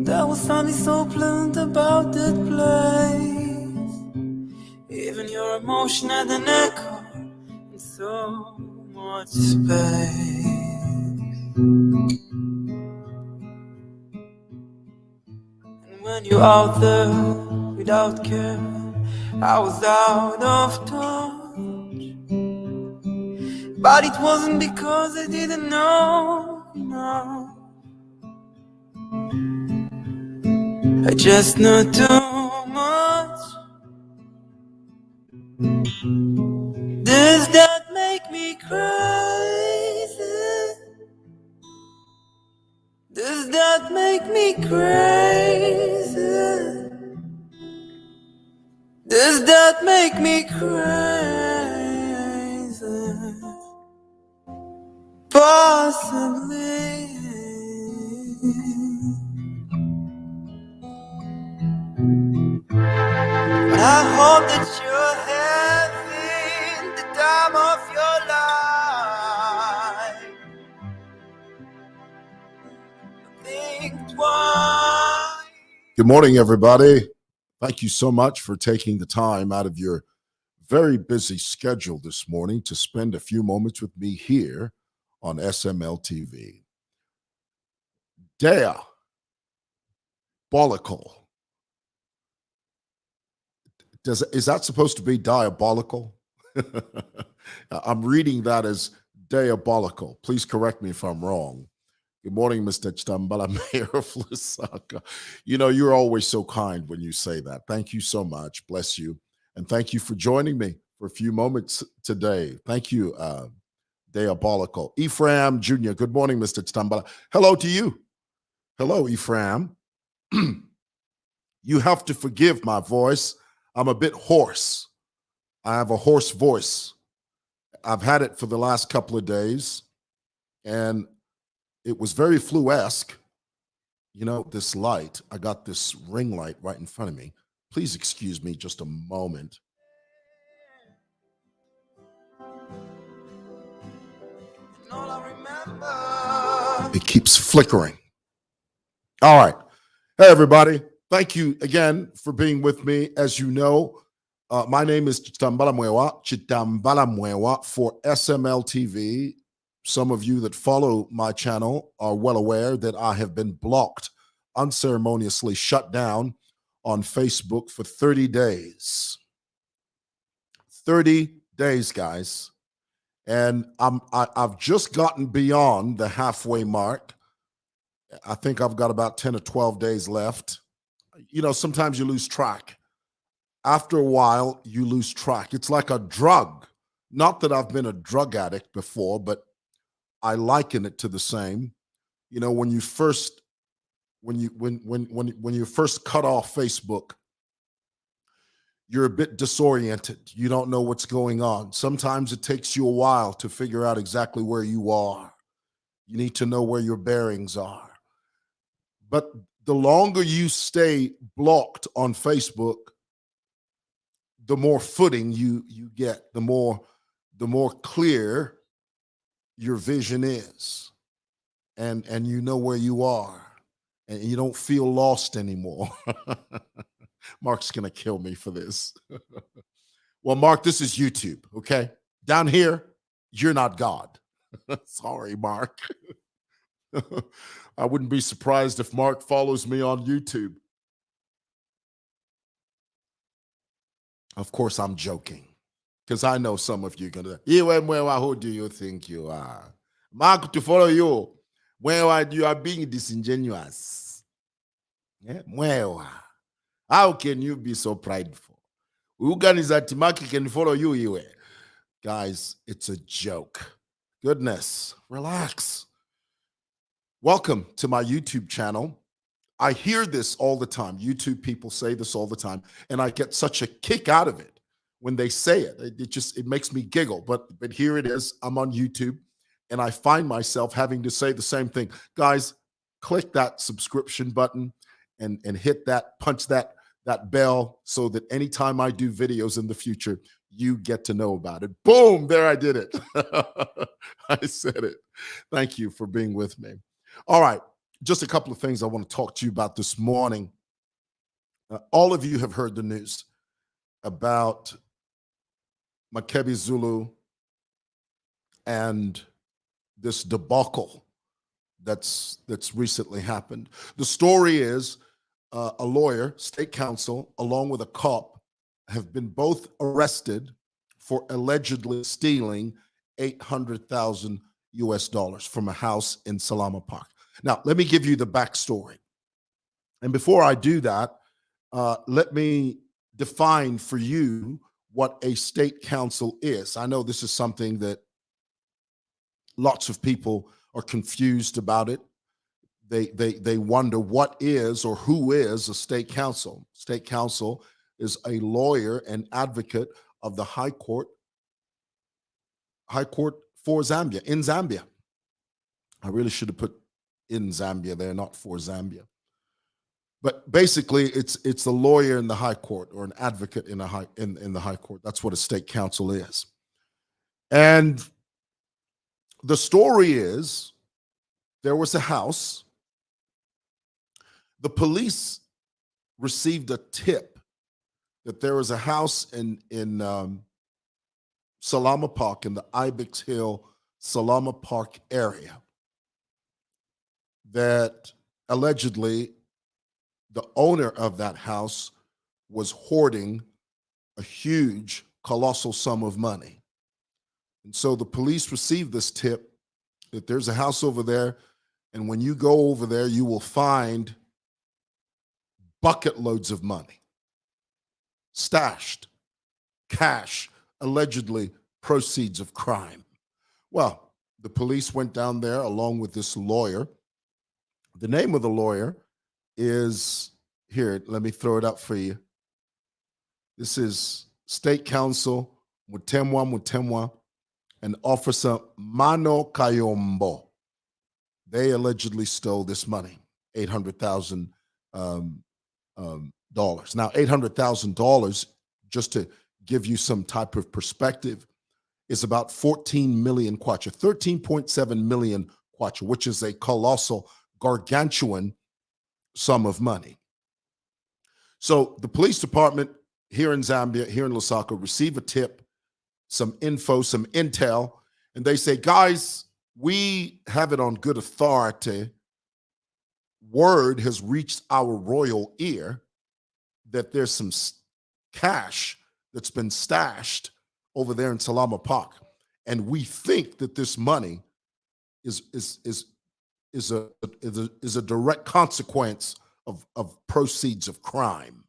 There was something so pleasant about that place. Even your emotion had an echo in so much space. And when you're out there without care, I was out of touch. But it wasn't because I didn't know, no. I just knew too much. Does that make me crazy? Does that make me crazy? Does that make me crazy? Possibly. I hope that you're having the time of your life. Think twice. Good morning, everybody. Thank you so much for taking the time out of your very busy schedule this morning to spend a few moments with me here on SML TV. Diabolical. Is that supposed to be diabolical? I'm reading that as diabolical. Please correct me if I'm wrong. Good morning, Mr. Chitambala, Mayor of Lusaka. You know, you're always so kind when you say that. Thank you so much. Bless you. And thank you for joining me for a few moments today. Thank you, Diabolical. Ephraim Jr., good morning, Mr. Chitambala. Hello to you. Hello, Ephraim. You have to forgive my voice. I'm a bit hoarse. I have a hoarse voice. I've had it for the last couple of days, and it was very flu-esque. You know, this light, I got this ring light right in front of me. Please excuse me just a moment. It keeps flickering. All right. Hey, everybody. Thank you again for being with me. As you know, my name is Chitambala Mwewa for SML TV. Some of you that follow my channel are well aware that I have been blocked, unceremoniously shut down on Facebook for 30 days. 30 days, guys. And I've just gotten beyond the halfway mark. I think I've got about 10 or 12 days left. You know, sometimes you lose track. After a while, you lose track. It's like a drug. Not that I've been a drug addict before, but I liken it to the same. You know, when you first when you first cut off Facebook, you're a bit disoriented. You don't know what's going on. Sometimes it takes you a while to figure out exactly where you are. You need to know where your bearings are. But the longer you stay blocked on Facebook, the more footing you get, the more clear your vision is, and you know where you are, and you don't feel lost anymore. Mark's gonna kill me for this. Well, Mark, this is YouTube, okay? Down here, you're not God. Sorry, Mark. I wouldn't be surprised if Mark follows me on YouTube. Of course, I'm joking, because I know some of you are gonna. Who do you think you are, Mark? To follow you, when you are being disingenuous. Yeah? How can you be so prideful? That Mark can follow you. Guys, it's a joke. Goodness, relax. Welcome to my YouTube channel. I hear this all the time. YouTube people say this all the time, and I get such a kick out of it when they say it. It makes me giggle. But here it is. I'm on YouTube, and I find myself having to say the same thing. Guys, click that subscription button and hit that, punch that bell, so that anytime I do videos in the future, you get to know about it. Boom, there I did it. I said it. Thank you for being with me. All right. just a couple of things I want to talk to you about this morning. All of you have heard the news about MAKEBI Zulu and this debacle that's recently happened. The story is a lawyer, state counsel, along with a cop, have been both arrested for allegedly stealing $800,000 from a house in Salama Park. Now, let me give you the backstory. And before I do that, let me define for you what a state counsel is. I know this is something that lots of people are confused about it. They wonder what is or who is a state counsel. State counsel is a lawyer and advocate of the High Court for Zambia, in Zambia. I really should have put in Zambia there, not for Zambia. But basically, it's a lawyer in the High Court or an advocate in the High Court. That's what a state counsel is. And the story is there was a house. The police received a tip that there was a house in Salama Park, in the Ibex Hill Salama Park area, that allegedly the owner of that house was hoarding a huge, colossal sum of money. And so the police received this tip that there's a house over there, and when you go over there, you will find bucket loads of money, stashed, cash, allegedly proceeds of crime. Well, the police went down there along with this lawyer. The name of the lawyer is, here, let me throw it up for you. This is State Counsel Mutemwa and Officer Mano Kayombo. They allegedly stole this money, $800,000. Now, $800,000, just to give you some type of perspective, is about 14 million kwacha, 13.7 million kwacha, which is a colossal, gargantuan sum of money. So the police department here in Zambia, here in Lusaka, receive a tip, some info, some intel, and they say, guys, we have it on good authority. Word has reached our royal ear that there's some cash that's been stashed over there in Salama Park, and we think that this money is a direct consequence of proceeds of crime.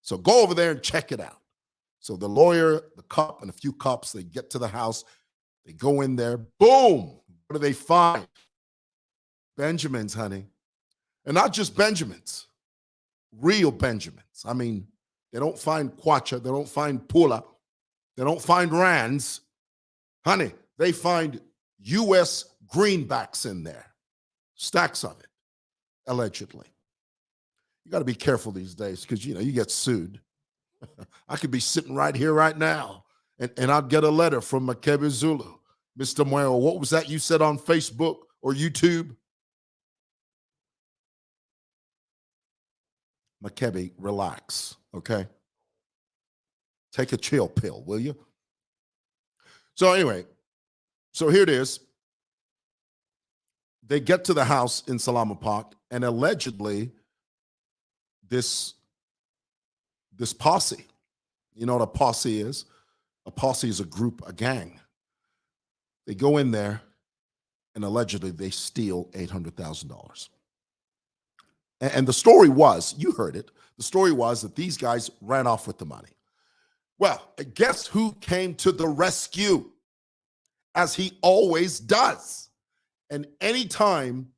So go over there and check it out. So the lawyer, the cop, and a few cops, they get to the house. They go in there. Boom! What do they find? Benjamins, honey. And not just Benjamins, real Benjamins. I mean, they don't find kwacha, they don't find pula, they don't find rands. Honey, they find U.S. greenbacks in there. Stacks of it, allegedly. You got to be careful these days because, you get sued. I could be sitting right here right now and I'll get a letter from MAKEBI Zulu. Mr. Moyo, what was that you said on Facebook or YouTube? MAKEBI, relax, okay? Take a chill pill, will you? So anyway, so here it is. They get to the house in Salama Park, and allegedly this posse, you know what a posse is? A posse is a group, a gang. They go in there, and allegedly they steal $800,000. And the story was, you heard it, the story was that these guys ran off with the money. Well, guess who came to the rescue? As he always does. And anytime,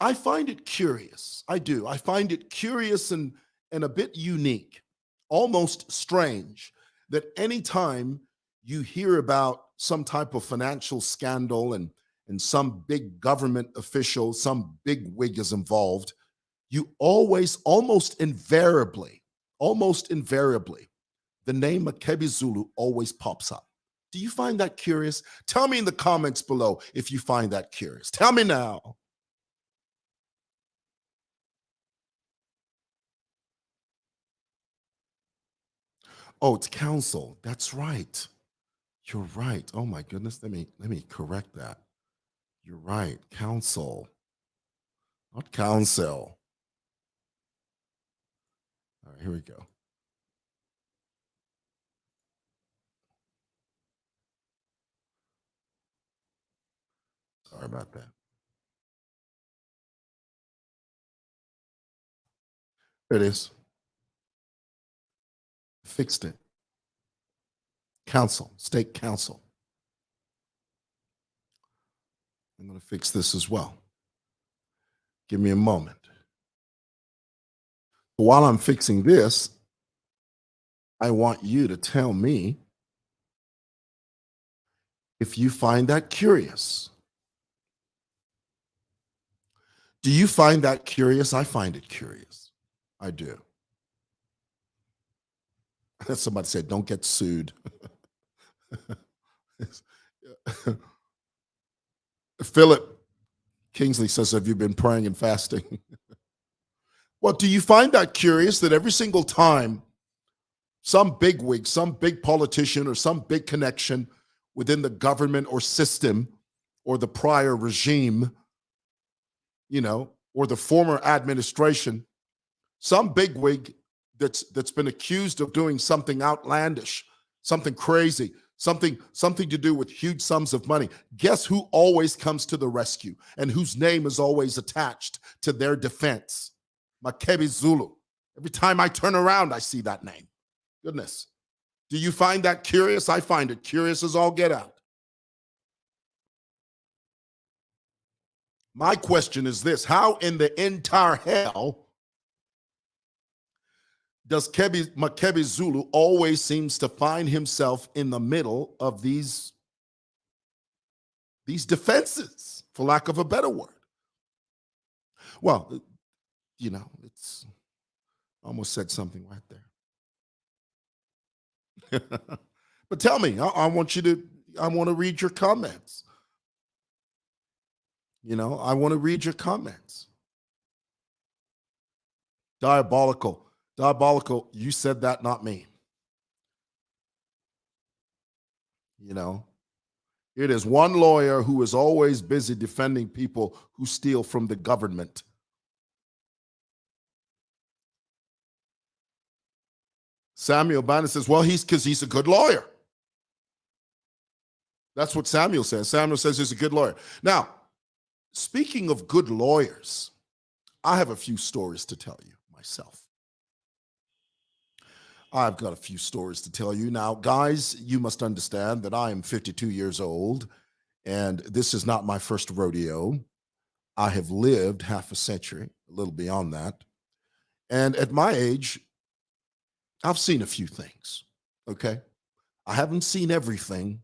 I find it curious. I do. I find it curious and a bit unique, almost strange, that anytime you hear about some type of financial scandal and some big government official, some big wig is involved, you always, almost invariably, the name MAKEBI Zulu always pops up. Do you find that curious? Tell me in the comments below if you find that curious. Tell me now. Oh, it's counsel. That's right. You're right. Oh my goodness. Let me correct that. You're right. Counsel, not counsel. All right, here we go. Sorry about that. There it is. Fixed it. Counsel, state counsel. I'm going to fix this as well. Give me a moment. While I'm fixing this, I want you to tell me if you find that curious. Do you find that curious? I find it curious. I do. Somebody said, don't get sued. Philip Kingsley says, have you been praying and fasting? Well, do you find that curious that every single time some bigwig, some big politician, or some big connection within the government or system or the prior regime, or the former administration, some bigwig that's been accused of doing something outlandish, something crazy, something to do with huge sums of money, guess who always comes to the rescue and whose name is always attached to their defense? MAKEBI Zulu. Every time I turn around, I see that name. Goodness. Do you find that curious? I find it curious as all get out. My question is this: how in the entire hell does MAKEBI Zulu always seems to find himself in the middle of these defenses, for lack of a better word? Well, it's almost said something right there. But tell me, I want to read your comments. I want to read your comments. Diabolical. You said that, not me. It is one lawyer who is always busy defending people who steal from the government. Samuel Bannon says, well, because he's a good lawyer. That's what Samuel says. Samuel says he's a good lawyer. Now, speaking of good lawyers, I have a few stories to tell you myself. I've got a few stories to tell you. Now, guys, you must understand that I am 52 years old, and this is not my first rodeo. I have lived half a century, a little beyond that. And at my age, I've seen a few things, okay? I haven't seen everything,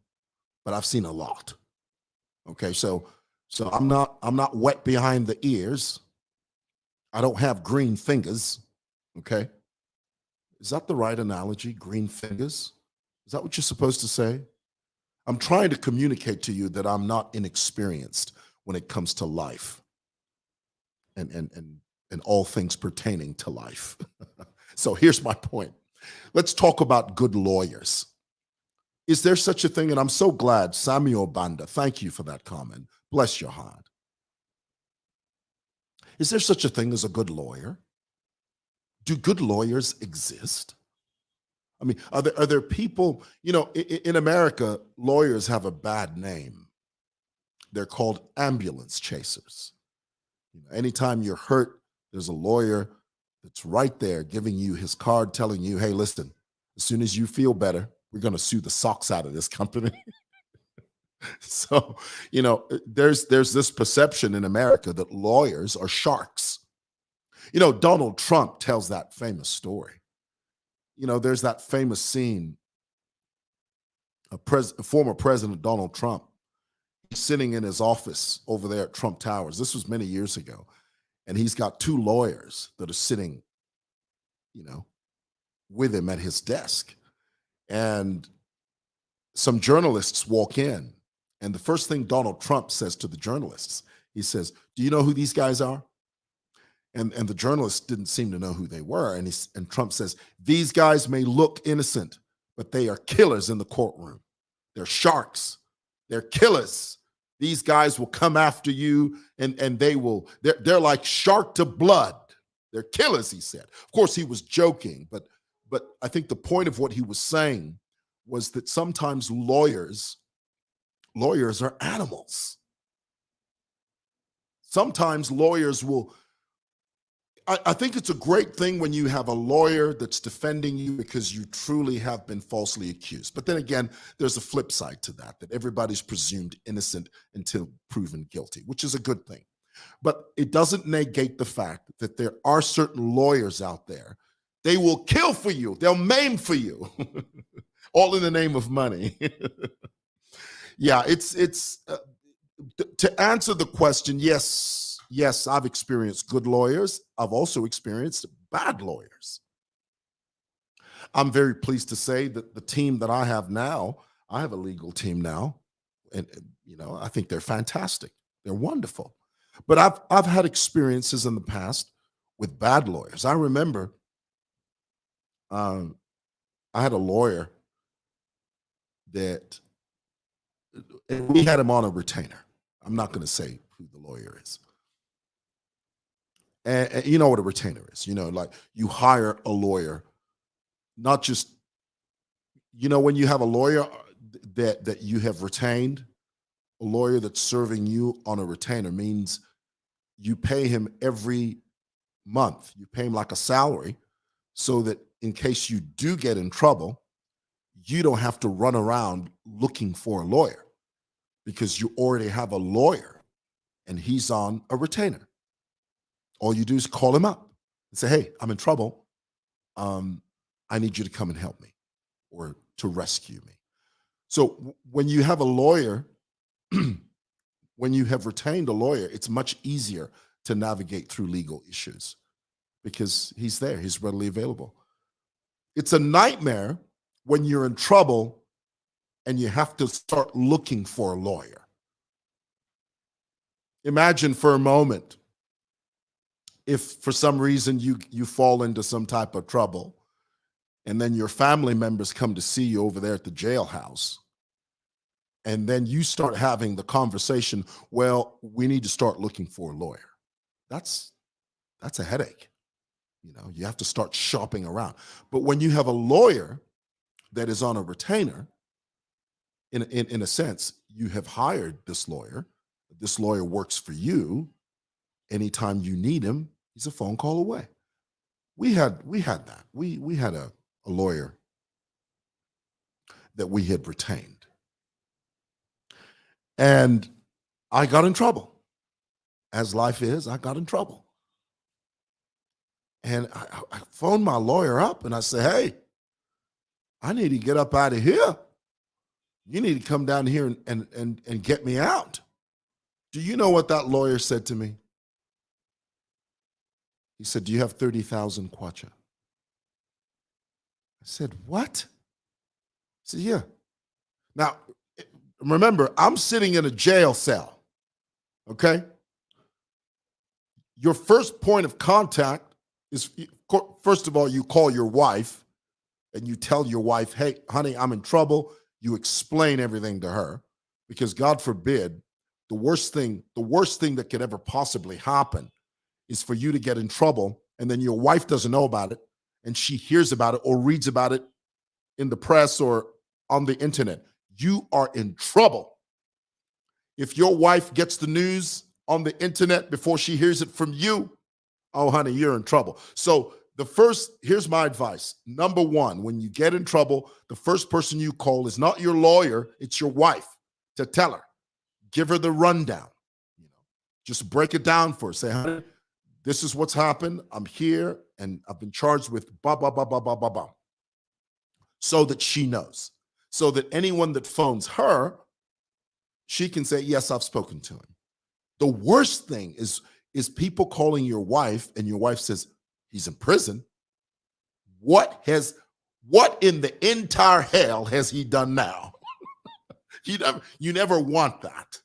but I've seen a lot. Okay, so I'm not wet behind the ears. I don't have green fingers, okay? Is that the right analogy, green fingers? Is that what you're supposed to say? I'm trying to communicate to you that I'm not inexperienced when it comes to life and all things pertaining to life. So here's my point. Let's talk about good lawyers. Is there such a thing? And I'm so glad, Samuel Banda, thank you for that comment. Bless your heart. Is there such a thing as a good lawyer? Do good lawyers exist? I mean, are there people, in America, lawyers have a bad name. They're called ambulance chasers. Anytime you're hurt, there's a lawyer that's right there giving you his card, telling you, hey, listen, as soon as you feel better, we're going to sue the socks out of this company. So, there's this perception in America that lawyers are sharks. Donald Trump tells that famous story. There's that famous scene, former President Donald Trump, he's sitting in his office over there at Trump Towers. This was many years ago. And he's got two lawyers that are sitting, with him at his desk. And some journalists walk in. And the first thing Donald Trump says to the journalists, he says, do you know who these guys are? And the journalists didn't seem to know who they were. And Trump says, these guys may look innocent, but they are killers in the courtroom. They're sharks. They're killers. These guys will come after you, and they're like shark to blood. They're killers, he said. Of course, he was joking, but I think the point of what he was saying was that sometimes lawyers are animals. Sometimes lawyers will, I think it's a great thing when you have a lawyer that's defending you because you truly have been falsely accused. But then again, there's a flip side to that everybody's presumed innocent until proven guilty, which is a good thing. But it doesn't negate the fact that there are certain lawyers out there. They will kill for you. They'll maim for you, all in the name of money. Yeah, to answer the question, yes, I've experienced good lawyers. I've also experienced bad lawyers. I'm very pleased to say that the team that I have now, I have a legal team now, and I think they're fantastic. They're wonderful. But I've had experiences in the past with bad lawyers. I remember I had a lawyer that, and we had him on a retainer. I'm not going to say who the lawyer is. And you know what a retainer is. Like you hire a lawyer, not just, when you have a lawyer that you have retained, a lawyer that's serving you on a retainer means you pay him every month. You pay him like a salary so that in case you do get in trouble, you don't have to run around looking for a lawyer because you already have a lawyer and he's on a retainer. All you do is call him up and say, hey, I'm in trouble. I need you to come and help me or to rescue me. So when you have a lawyer, when you have retained a lawyer, it's much easier to navigate through legal issues because he's there, he's readily available. It's a nightmare when you're in trouble and you have to start looking for a lawyer. Imagine for a moment if for some reason you fall into some type of trouble and then your family members come to see you over there at the jailhouse. And then you start having the conversation, well, we need to start looking for a lawyer. That's a headache. You have to start shopping around. But when you have a lawyer that is on a retainer, in a sense, you have hired this lawyer. This lawyer works for you. Anytime you need him, he's a phone call away. We had that. We had a lawyer that we had retained. And I got in trouble. As life is, I got in trouble. And I phoned my lawyer up and I said, hey, I need to get up out of here. You need to come down here and get me out. Do you know what that lawyer said to me? He said, do you have 30,000 kwacha? I said, what? I said, yeah. Now, remember, I'm sitting in a jail cell, okay? Your first point of contact is, first of all, you call your wife and you tell your wife, hey, honey, I'm in trouble. You explain everything to her because God forbid, the worst thing that could ever possibly happen is for you to get in trouble and then your wife doesn't know about it and she hears about it or reads about it in the press or on the internet. You are in trouble. If your wife gets the news on the internet before she hears it from you, oh, honey, you're in trouble. So here's my advice. Number one, when you get in trouble, the first person you call is not your lawyer, it's your wife to tell her. Give her the rundown. Just break it down for her. Say, honey, this is what's happened. I'm here and I've been charged with blah, blah, blah, blah, blah, blah, blah. So that she knows. So that anyone that phones her, she can say, yes, I've spoken to him. The worst thing is people calling your wife and your wife says, he's in prison. What in the entire hell has he done now? You never want that.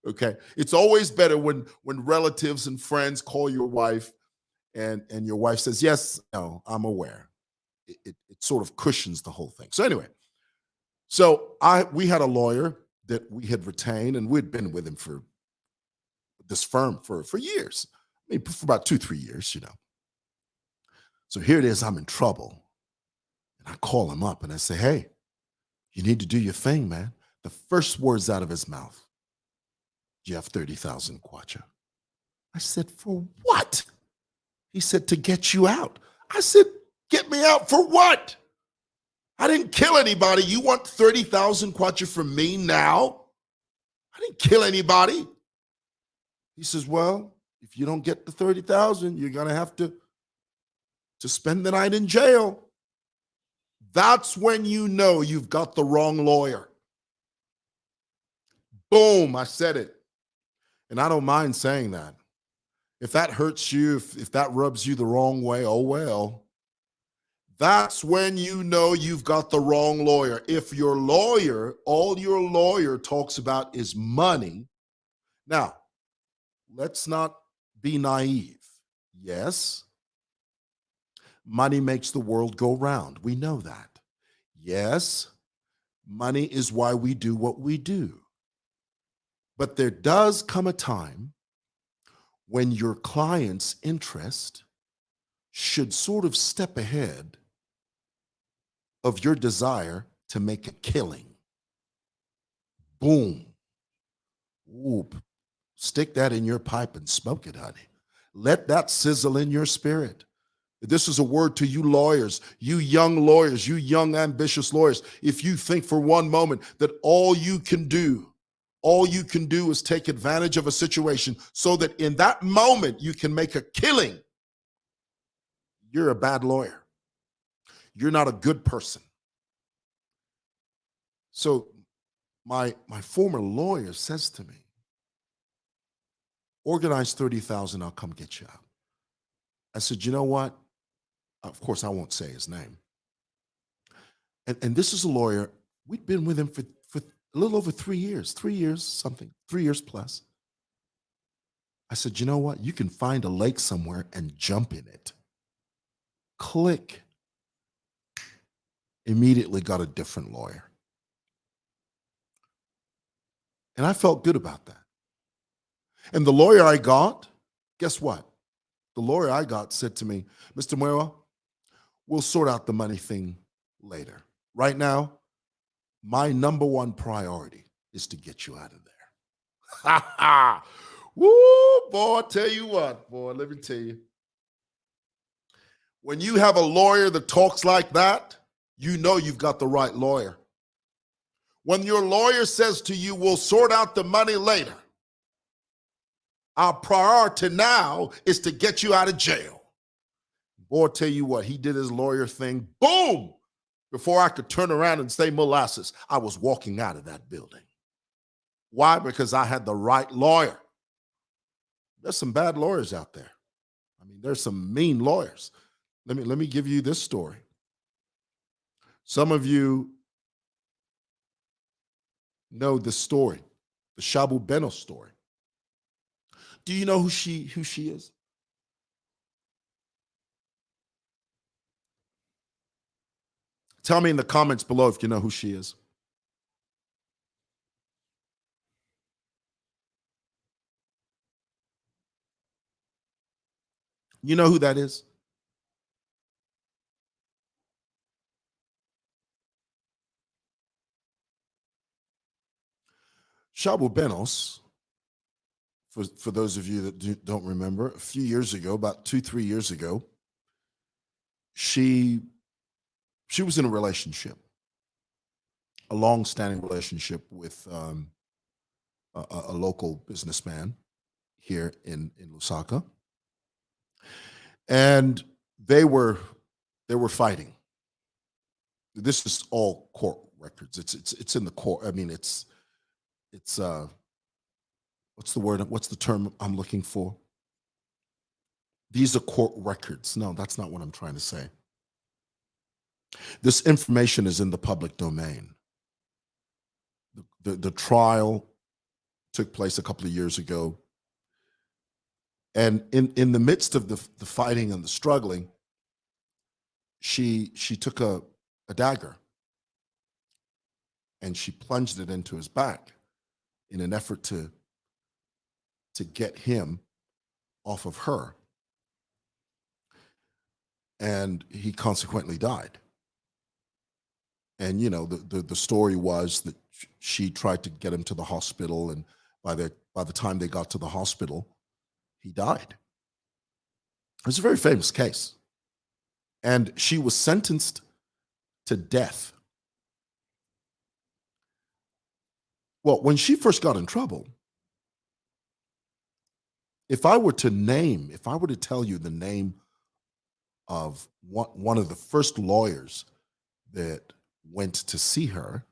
Okay. It's always better when relatives and friends call your wife and your wife says, yes, no, I'm aware. It sort of cushions the whole thing. So anyway, So we had a lawyer that we had retained, and we'd been with him for this firm for years. I mean, for about 2-3 years, you know. So here it is, I'm in trouble. And I call him up and I say, hey, you need to do your thing, man. The first words out of his mouth, you have 30,000 kwacha. I said, for what? He said, to get you out. I said, get me out for what? I didn't kill anybody. You want 30,000 kwacha from me now? I didn't kill anybody. He says, well, if you don't get the 30,000, you're going to have to spend the night in jail. That's when you know you've got the wrong lawyer. Boom, I said it. And I don't mind saying that. If that hurts you, if that rubs you the wrong way, oh well. That's when you know you've got the wrong lawyer. If your lawyer, all your lawyer talks about is money. Now, let's not be naive. Yes, money makes the world go round. We know that. Yes, money is why we do what we do. But there does come a time when your client's interest should sort of step ahead of your desire to make a killing. Boom. Ooh, stick that in your pipe and smoke it, honey. Let that sizzle in your spirit. This is a word to you lawyers, you young ambitious lawyers. If you think for one moment that all you can do is take advantage of a situation so that in that moment you can make a killing, you're a bad lawyer. You're not a good person. So my former lawyer says to me, organize 30,000, I'll come get you out. I said, you know what? Of course, I won't say his name. And this is a lawyer. We'd been with him for a little over 3 years, 3 years plus. I said, you know what? You can find a lake somewhere and jump in it. Click. Immediately got a different lawyer. And I felt good about that. And the lawyer I got, guess what? The lawyer I got said to me, Mr. Muewa, we'll sort out the money thing later. Right now, my number one priority is to get you out of there. Ha ha! Woo, boy, I tell you what, boy, let me tell you. When you have a lawyer that talks like that, you know you've got the right lawyer. When your lawyer says to you, we'll sort out the money later, our priority now is to get you out of jail. Boy, I tell you what, he did his lawyer thing. Boom! Before I could turn around and say molasses, I was walking out of that building. Why? Because I had the right lawyer. There's some bad lawyers out there. I mean, there's some mean lawyers. Let me give you this story. Some of you know the story, the Shabu Beno story. Do you know who she is? Tell me in the comments below if you know who she is. You know who that is? Shabu Benos, for those of you that don't remember, a few years ago, about 2-3 years ago, she was in a relationship, a long-standing relationship with a local businessman here in Lusaka, and they were fighting. This is all court records. It's in the court. I mean, it's what's the word? What's the term I'm looking for? These are court records. No, that's not what I'm trying to say. This information is in the public domain. The trial took place a couple of years ago. And in the midst of the fighting and the struggling, she took a dagger and she plunged it into his back in an effort to get him off of her. And he consequently died. And, you know, the story was that she tried to get him to the hospital, and by the time they got to the hospital, he died. It was a very famous case. And she was sentenced to death. Well, when she first got in trouble, if I were to tell you the name of one of the first lawyers that went to see her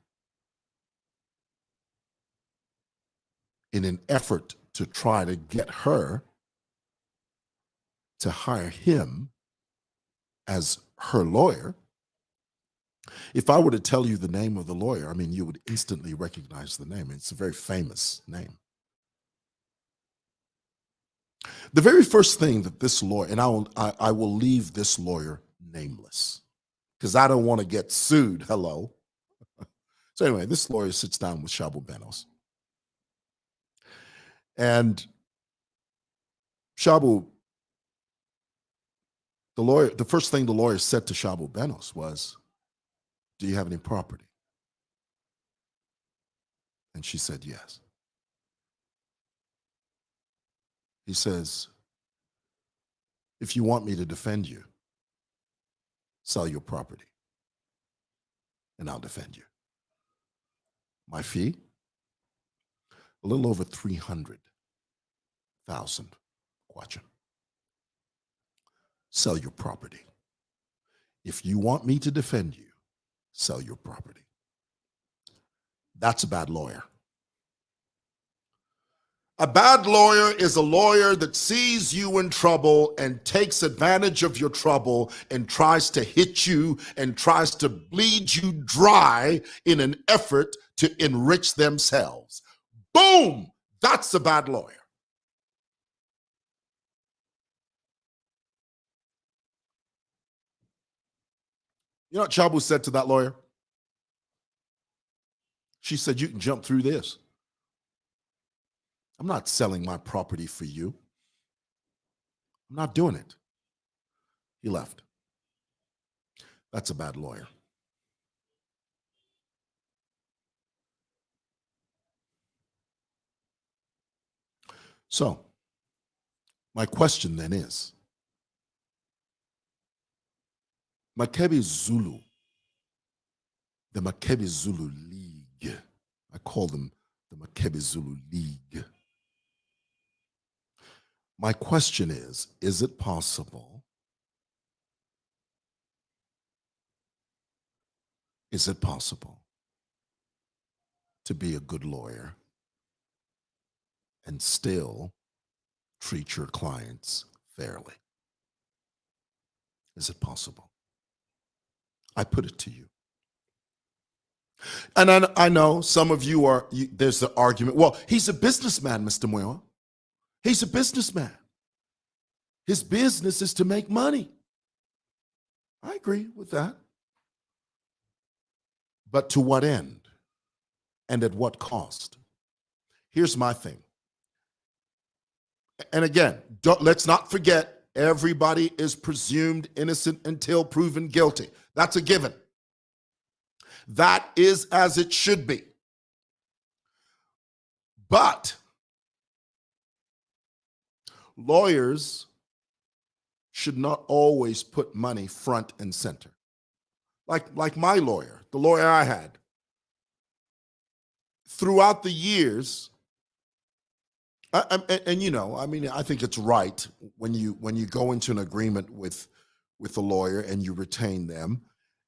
in an effort to try to get her to hire him as her lawyer, if I were to tell you the name of the lawyer, I mean, you would instantly recognize the name. It's a very famous name. The very first thing that this lawyer, and I will leave this lawyer nameless because I don't want to get sued. Hello. So anyway, this lawyer sits down with Shabu Benos. And Shabu, the first thing the lawyer said to Shabu Benos was, "Do you have any property?" And she said, "Yes." He says, "If you want me to defend you, sell your property and I'll defend you. My fee? A little over 300,000 kwacha. Sell your property. If you want me to defend you, sell your property." That's a bad lawyer. A bad lawyer is a lawyer that sees you in trouble and takes advantage of your trouble and tries to hit you and tries to bleed you dry in an effort to enrich themselves. Boom! That's a bad lawyer. You know what Chabu said to that lawyer? She said, "You can jump through this. I'm not selling my property for you. I'm not doing it." He left. That's a bad lawyer. So, my question then is, MAKEBI Zulu, the MAKEBI Zulu League, I call them the MAKEBI Zulu League. My question is it possible? Is it possible to be a good lawyer and still treat your clients fairly? Is it possible? I put it to you. And I know some of you are, there's the argument, well, he's a businessman, Mr. Muewa. He's a businessman. His business is to make money. I agree with that. But to what end? And at what cost? Here's my thing. And again, let's not forget, everybody is presumed innocent until proven guilty. That's a given. That is as it should be. But lawyers should not always put money front and center. Like my lawyer, the lawyer I had. Throughout the years, and you know, I mean, I think it's right when you go into an agreement with a lawyer and you retain them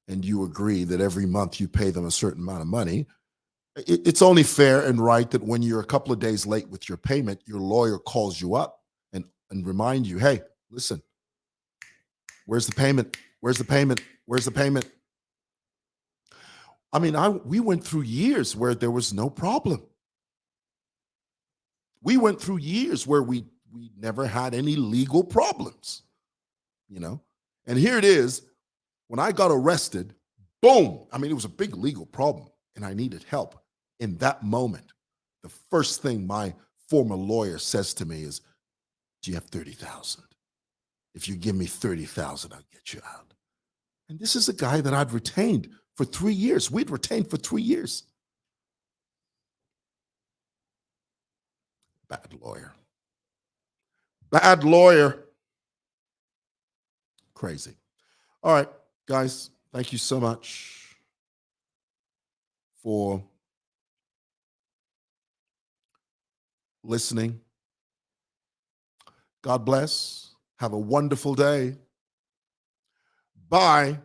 and you agree that every month you pay them a certain amount of money, it's only fair and right that when you're a couple of days late with your payment, your lawyer calls you up and remind you, "Hey, listen, where's the payment? Where's the payment? Where's the payment?" I mean, we went through years where there was no problem. We went through years where we never had any legal problems, you know? And here it is, when I got arrested, boom. I mean, it was a big legal problem. and I needed help. In that moment, the first thing my former lawyer says to me is, do you have 30,000? If you give me 30,000, I'll get you out. And this is a guy that I'd retained for 3 years. We'd retained for 3 years. Bad lawyer. Bad lawyer. Crazy. All right, guys, thank you so much for listening. God bless. Have a wonderful day. Bye.